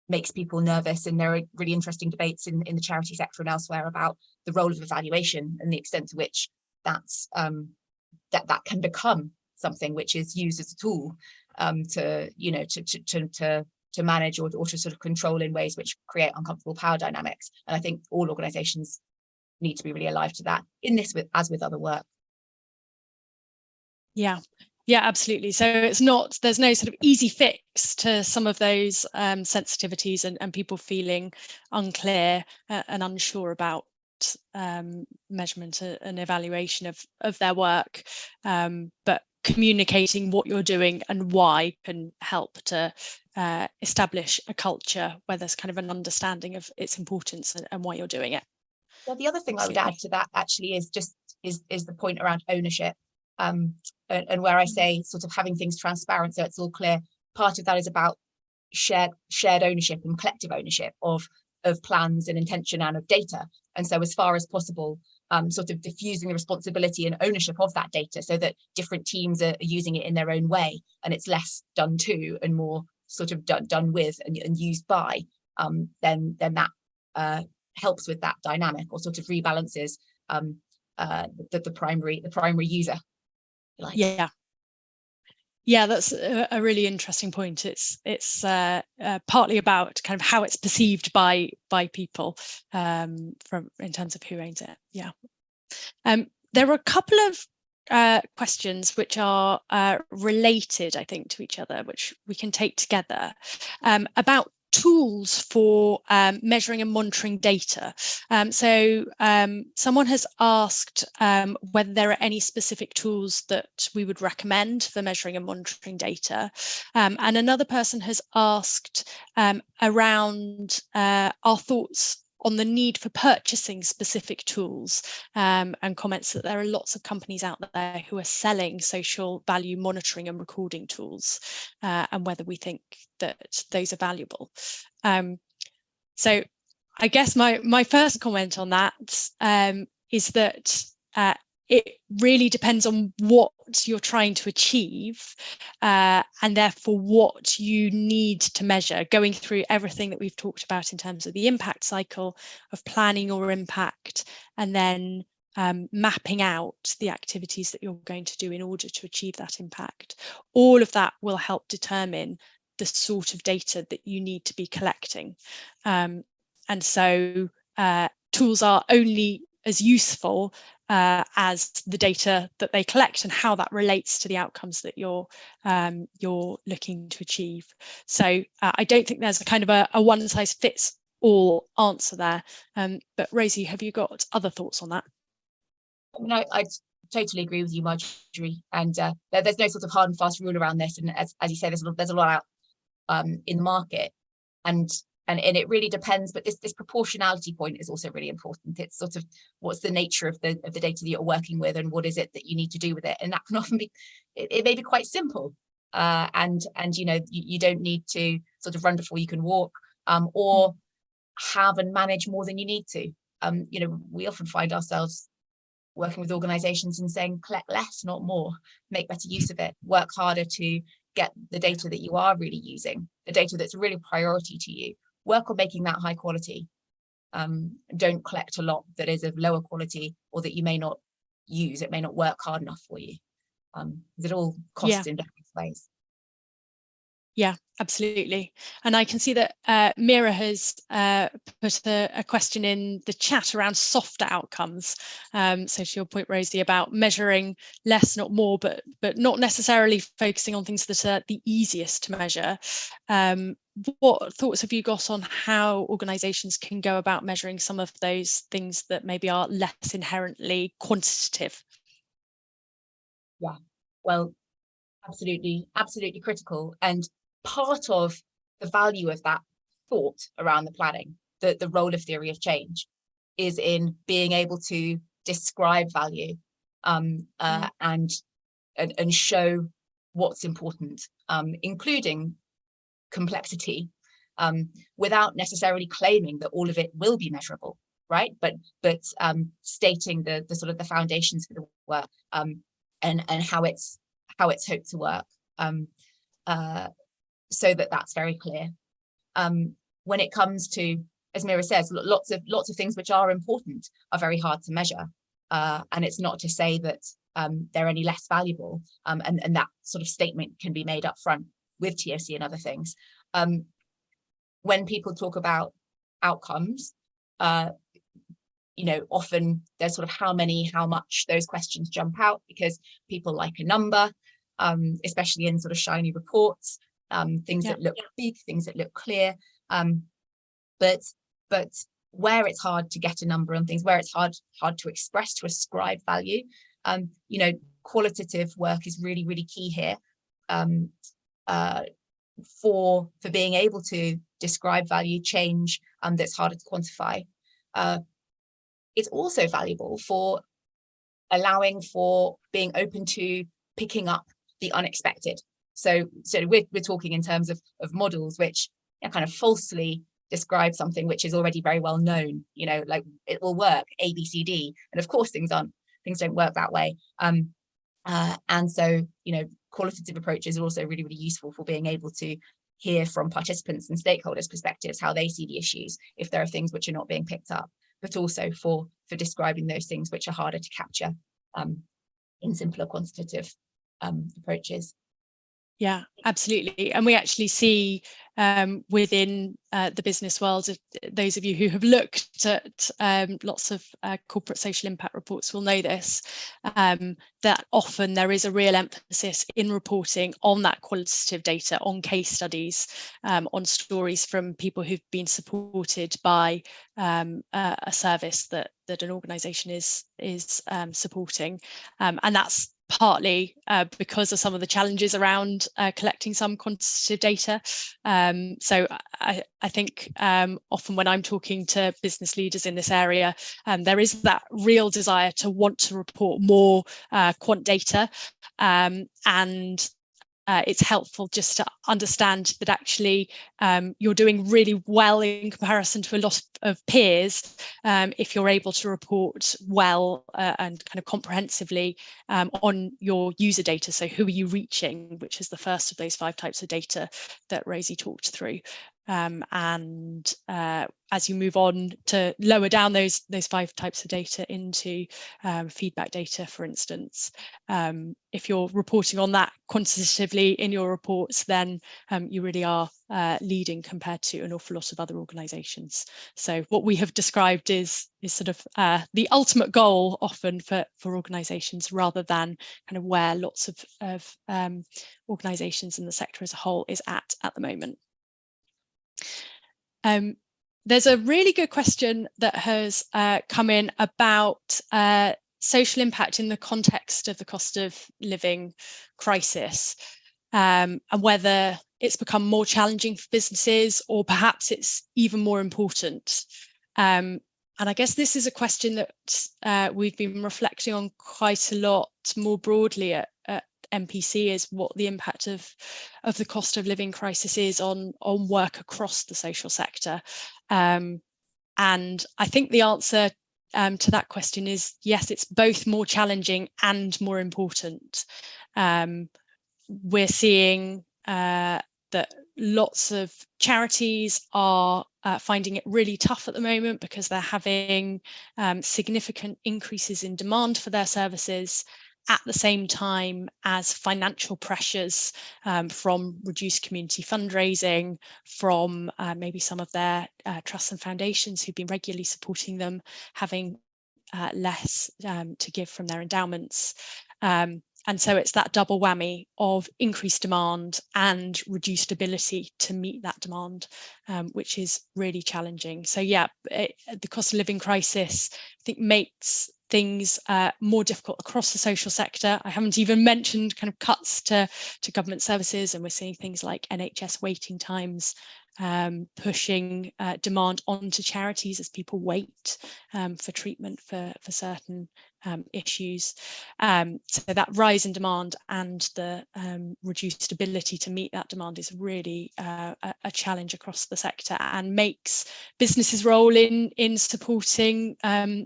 [SPEAKER 3] makes people nervous, and there are really interesting debates in the charity sector and elsewhere about the role of evaluation and the extent to which that's that can become something which is used as a tool to manage or to sort of control in ways which create uncomfortable power dynamics. And I think all organizations need to be really alive to that in this, as with other work.
[SPEAKER 2] Yeah, absolutely. So there's no sort of easy fix to some of those sensitivities and people feeling unclear and unsure about measurement and evaluation of their work, but communicating what you're doing and why can help to establish a culture where there's kind of an understanding of its importance and why you're doing it.
[SPEAKER 3] Yeah, the other thing I would add to that actually is the point around ownership, and where I say sort of having things transparent so it's all clear. Part of that is about shared ownership and collective ownership of plans and intention and of data. And so as far as possible, sort of diffusing the responsibility and ownership of that data so that different teams are using it in their own way, and it's less done to and more sort of done with and used by, then that helps with that dynamic, or sort of rebalances the primary user, like.
[SPEAKER 2] Yeah, that's a really interesting point. It's partly about kind of how it's perceived by people in terms of who owns it. Yeah. There are a couple of questions which are related, I think, to each other, which we can take together, about tools for measuring and monitoring data. So someone has asked whether there are any specific tools that we would recommend for measuring and monitoring data. And another person has asked around our thoughts on the need for purchasing specific tools, and comments that there are lots of companies out there who are selling social value monitoring and recording tools, and whether we think that those are valuable. So I guess my first comment on that is that it really depends on what you're trying to achieve, and therefore what you need to measure, going through everything that we've talked about in terms of the impact cycle of planning your impact, and then mapping out the activities that you're going to do in order to achieve that impact. All of that will help determine the sort of data that you need to be collecting. And so tools are only as useful as the data that they collect and how that relates to the outcomes that you're looking to achieve. So I don't think there's a kind of a one size fits all answer there. But Rosie, have you got other thoughts on that?
[SPEAKER 3] No, I totally agree with you, Marjorie. And there's no sort of hard and fast rule around this. And as you say, there's a lot out in the market, and it really depends. But this proportionality point is also really important. It's sort of what's the nature of the data that you're working with, and what is it that you need to do with it. And that can often be, it may be quite simple, and you know, you don't need to sort of run before you can walk, or have and manage more than you need to. You know, we often find ourselves working with organizations and saying, collect less, not more, make better use of it, work harder to get the data that you are really using, the data that's really a priority to you, work on making that high quality. Don't collect a lot that is of lower quality, or that you may not use, it may not work hard enough for you. It all costs in different ways.
[SPEAKER 2] Yeah, absolutely. And I can see that Mira has put a question in the chat around softer outcomes. So to your point, Rosie, about measuring less, not more, but not necessarily focusing on things that are the easiest to measure. What thoughts have you got on how organisations can go about measuring some of those things that maybe are less inherently quantitative?
[SPEAKER 3] Yeah, well, absolutely critical. And part of the value of that thought around the planning, the role of theory of change, is in being able to describe value, and show what's important, including complexity, without necessarily claiming that all of it will be measurable, right? But stating the sort of the foundations for the work, and how it's hoped to work, so that's very clear. When it comes to, as Mira says, lots of things which are important are very hard to measure, and it's not to say that they're any less valuable, and that sort of statement can be made up front with TOC and other things. When people talk about outcomes, you know, often there's sort of how much, those questions jump out because people like a number, especially in sort of shiny reports, things that look big, things that look clear. But where it's hard to get a number on things, where it's hard to express, to ascribe value, you know, qualitative work is really, really key here, for being able to describe value change, that's harder to quantify. It's also valuable for allowing for being open to picking up the unexpected. So we're talking in terms of models which kind of falsely describe something which is already very well known, you know, like it will work A, B, C, D, and of course things don't work that way. And so, you know, qualitative approaches are also really, really useful for being able to hear from participants and stakeholders' perspectives how they see the issues if there are things which are not being picked up, but also for describing those things which are harder to capture in simpler quantitative approaches.
[SPEAKER 2] Yeah, absolutely. And we actually see within the business world, those of you who have looked at lots of corporate social impact reports will know this, that often there is a real emphasis in reporting on that qualitative data, on case studies, on stories from people who've been supported by a service that an organisation is supporting. And that's partly because of some of the challenges around collecting some quantitative data. So I think often when I'm talking to business leaders in this area, there is that real desire to want to report more quant data, and it's helpful just to understand that actually you're doing really well in comparison to a lot of peers if you're able to report well and kind of comprehensively on your user data. So who are you reaching, which is the first of those 5 types of data that Rosie talked through. And as you move on to lower down those 5 types of data into feedback data, for instance, if you're reporting on that quantitatively in your reports, then you really are leading compared to an awful lot of other organisations. So what we have described is sort of the ultimate goal often for organisations, rather than kind of where lots of organisations in the sector as a whole is at the moment. There's a really good question that has come in about social impact in the context of the cost of living crisis, and whether it's become more challenging for businesses, or perhaps it's even more important. And I guess this is a question that we've been reflecting on quite a lot more broadly at NPC, is what the impact of the cost of living crisis is on work across the social sector. And I think the answer to that question is yes, it's both more challenging and more important. We're seeing that lots of charities are finding it really tough at the moment because they're having significant increases in demand for their services, at the same time as financial pressures from reduced community fundraising, from maybe some of their trusts and foundations who've been regularly supporting them having less to give from their endowments. And so it's that double whammy of increased demand and reduced ability to meet that demand, which is really challenging. So yeah, the cost of living crisis, I think, makes things more difficult across the social sector. I haven't even mentioned kind of cuts to government services, and we're seeing things like NHS waiting times pushing demand onto charities as people wait for treatment for certain issues. So that rise in demand and the reduced ability to meet that demand is really a challenge across the sector, and makes businesses' role in supporting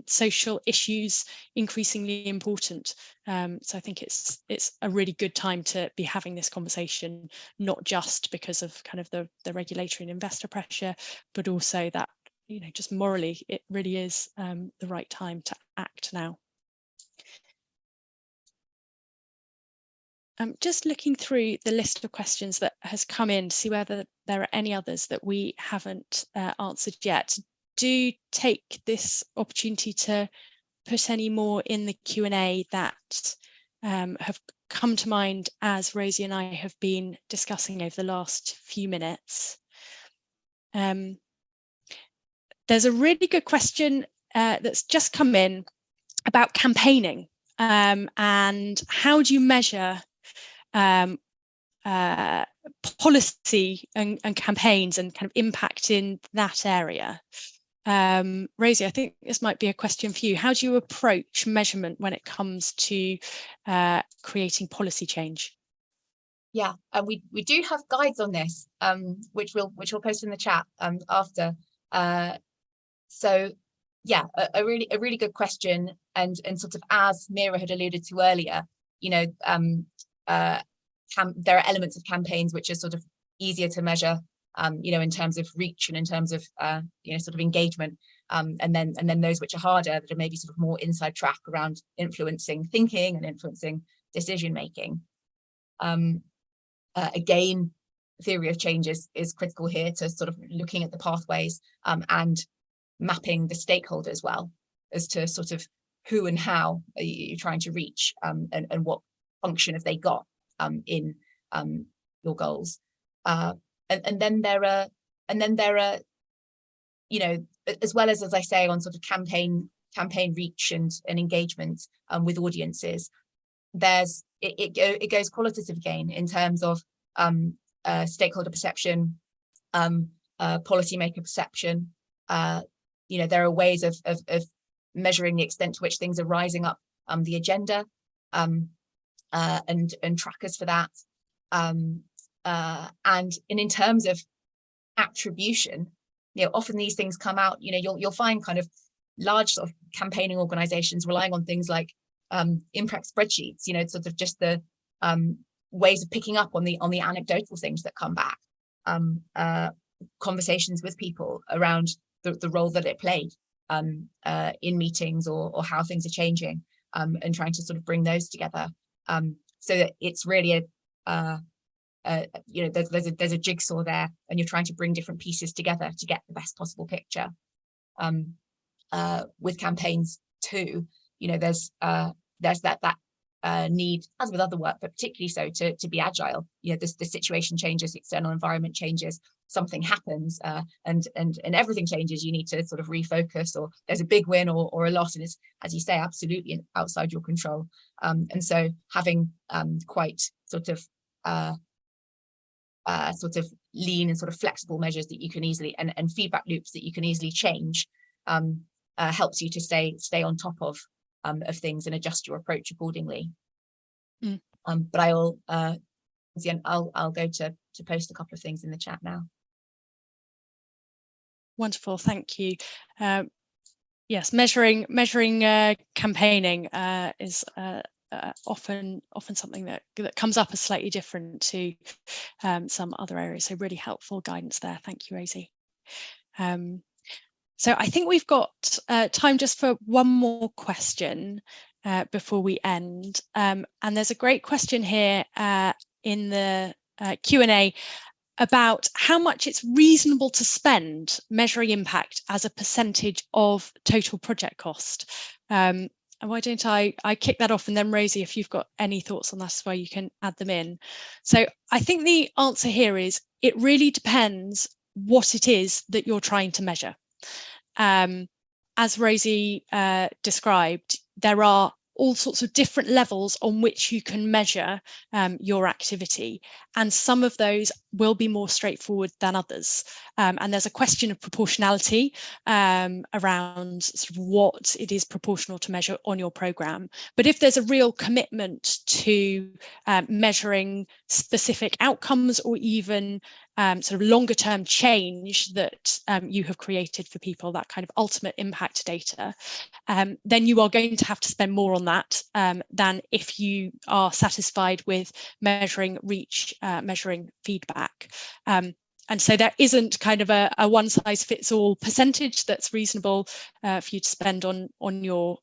[SPEAKER 2] social issues increasingly important. So I think it's a really good time to be having this conversation, not just because of kind of the regulatory and investor pressure, but also that, you know, just morally it really is the right time to act now. Just looking through the list of questions that has come in to see whether there are any others that we haven't answered yet. Do take this opportunity to put any more in the Q&A that have come to mind as Rosie and I have been discussing over the last few minutes. There's a really good question that's just come in about campaigning, and how do you measure policy and campaigns and kind of impact in that area. Rosie, I think this might be a question for you. How do you approach measurement when it comes to creating policy change?
[SPEAKER 3] Yeah, and we do have guides on this, which we'll post in the chat after. So yeah, a really good question, and sort of as Mira had alluded to earlier, you know, there are elements of campaigns which are sort of easier to measure, in terms of reach and in terms of, sort of engagement. And then those which are harder, that are maybe sort of more inside track around influencing thinking and influencing decision making. Again, theory of change is critical here to sort of looking at the pathways and mapping the stakeholders well as to sort of who and how are you trying to reach, and what function have they got in your goals. And then there are, as well as I say, on sort of campaign reach and engagement with audiences, it goes qualitative again in terms of stakeholder perception, policymaker perception. There are ways of measuring the extent to which things are rising up the agenda, and trackers for that. And in terms of attribution, often these things come out. You'll find kind of large sort of campaigning organizations relying on things like impact spreadsheets, sort of just the ways of picking up on the anecdotal things that come back, conversations with people around the role that it played in meetings or how things are changing, and trying to sort of bring those together, so that it's really there's a jigsaw there, and you're trying to bring different pieces together to get the best possible picture. With campaigns too, there's that need, as with other work, but particularly so to be agile. The situation changes, the external environment changes, something happens, and everything changes. You need to sort of refocus, or there's a big win or a loss, and it's, as you say, absolutely outside your control. And so having quite sort of lean and sort of flexible measures that you can easily, and feedback loops that you can easily change, helps you to stay on top of things and adjust your approach accordingly. But I'll go to post a couple of things in the chat now.
[SPEAKER 2] Wonderful, thank you. Yes, measuring campaigning is often something that comes up as slightly different to some other areas. So really helpful guidance there. Thank you, Rosie. So I think we've got time just for one more question before we end. And there's a great question here in the Q&A about how much it's reasonable to spend measuring impact as a percentage of total project cost. And why don't I kick that off, and then Rosie, if you've got any thoughts on that as well, you can add them in. So I think the answer here is it really depends what it is that you're trying to measure. As Rosie described, there are all sorts of different levels on which you can measure your activity, and some of those will be more straightforward than others. And there's a question of proportionality around sort of what it is proportional to measure on your programme. But if there's a real commitment to measuring specific outcomes, or even sort of longer term change that you have created for people, that kind of ultimate impact data, then you are going to have to spend more on that than if you are satisfied with measuring reach, measuring feedback. And so there isn't kind of a one size fits all percentage that's reasonable for you to spend on your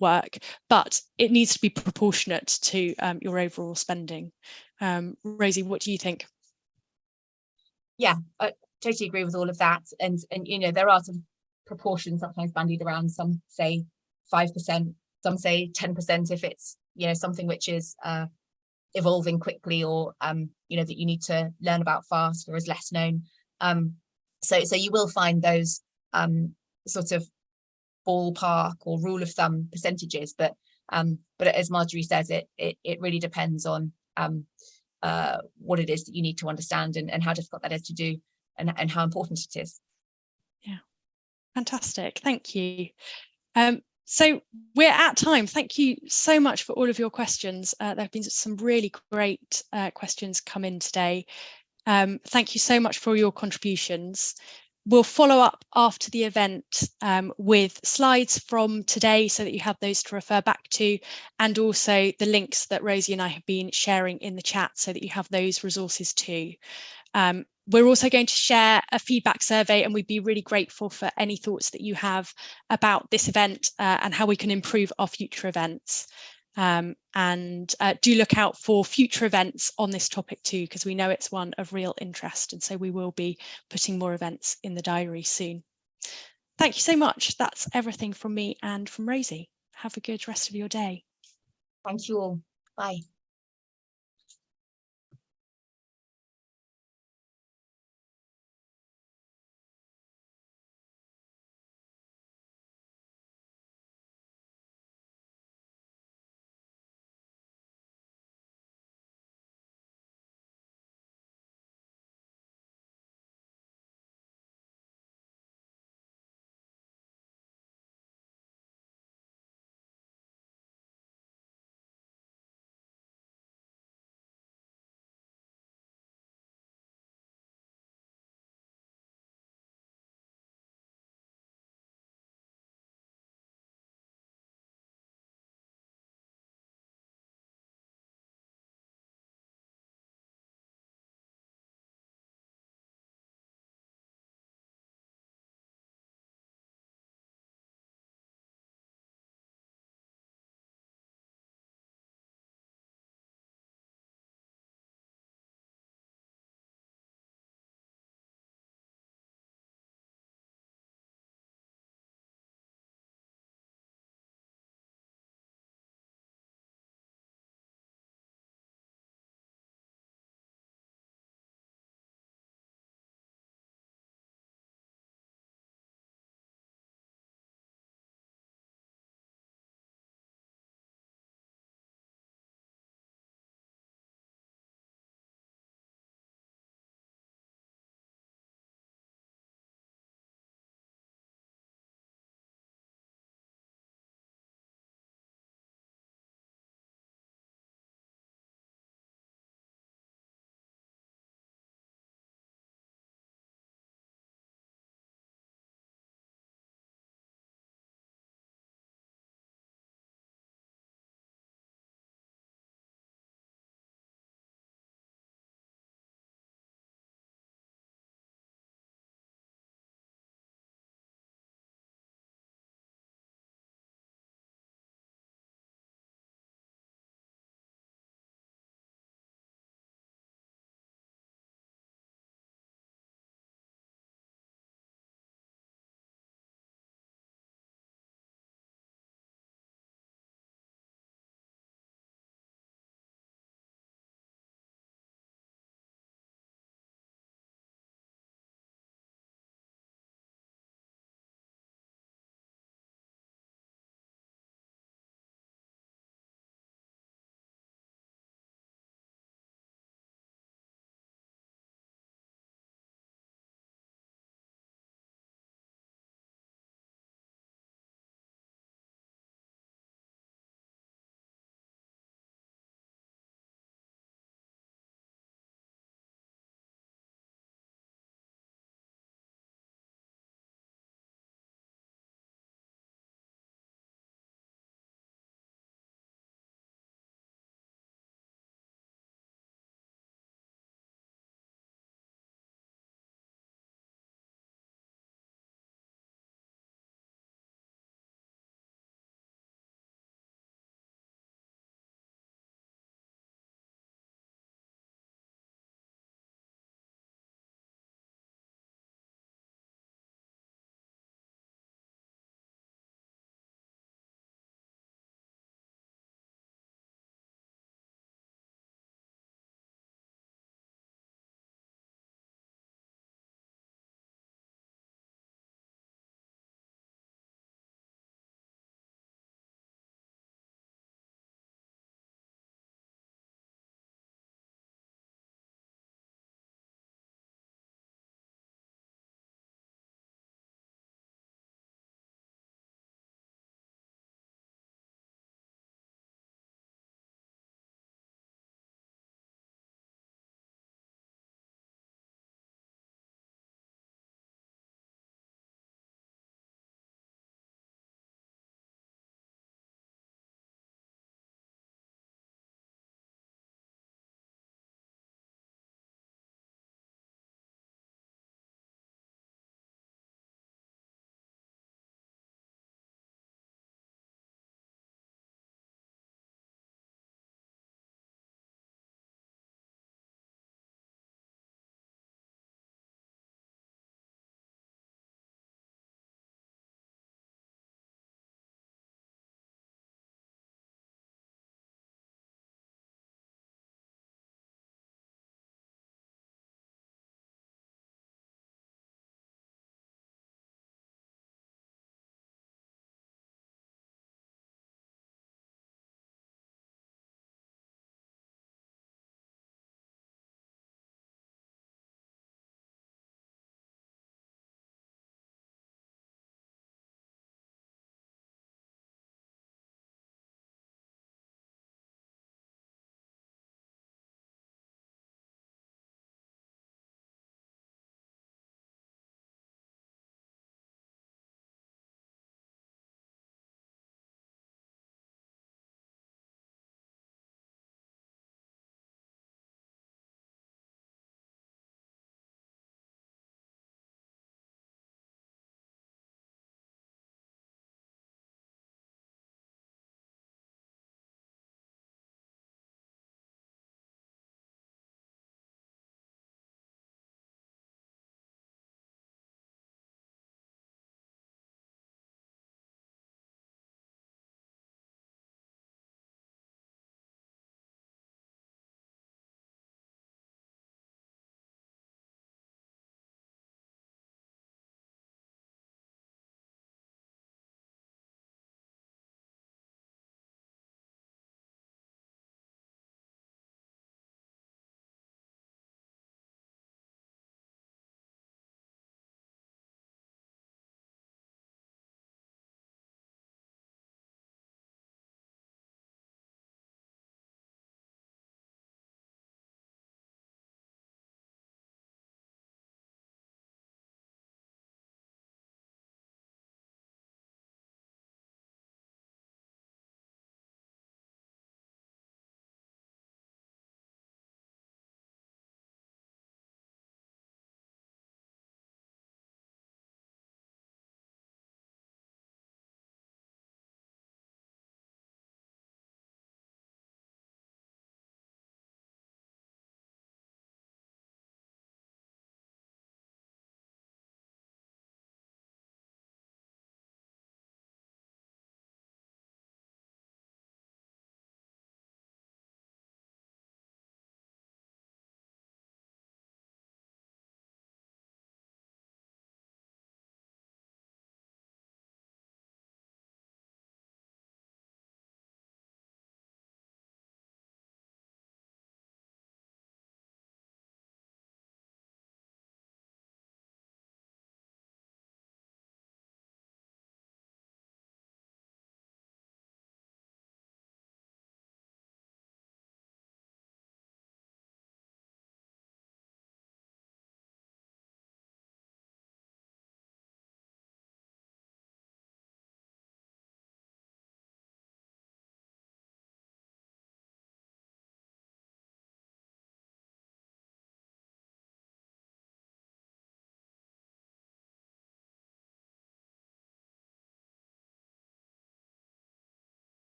[SPEAKER 2] work, but it needs to be proportionate to your overall spending. Rosie, what do you think?
[SPEAKER 3] Yeah, I totally agree with all of that. And there are some proportions sometimes bandied around. Some say 5%, some say 10% if it's something which is evolving quickly, or that you need to learn about fast, or is less known. So you will find those sort of ballpark or rule of thumb percentages, but as Marjorie says, it really depends on what it is that you need to understand, and how difficult that is to do, and how important it is.
[SPEAKER 2] Yeah, fantastic, thank you. So we're at time. Thank you so much for all of your questions. There have been some really great questions come in today. Thank you so much for your contributions. We'll follow up after the event with slides from today, so that you have those to refer back to, and also the links that Rosie and I have been sharing in the chat, so that you have those resources too. We're also going to share a feedback survey, and we'd be really grateful for any thoughts that you have about this event and how we can improve our future events. And do look out for future events on this topic too, because we know it's one of real interest, and so we will be putting more events in the diary soon. Thank you so much. That's everything from me and from Rosie. Have a good rest of your day.
[SPEAKER 3] Thank you all. Bye.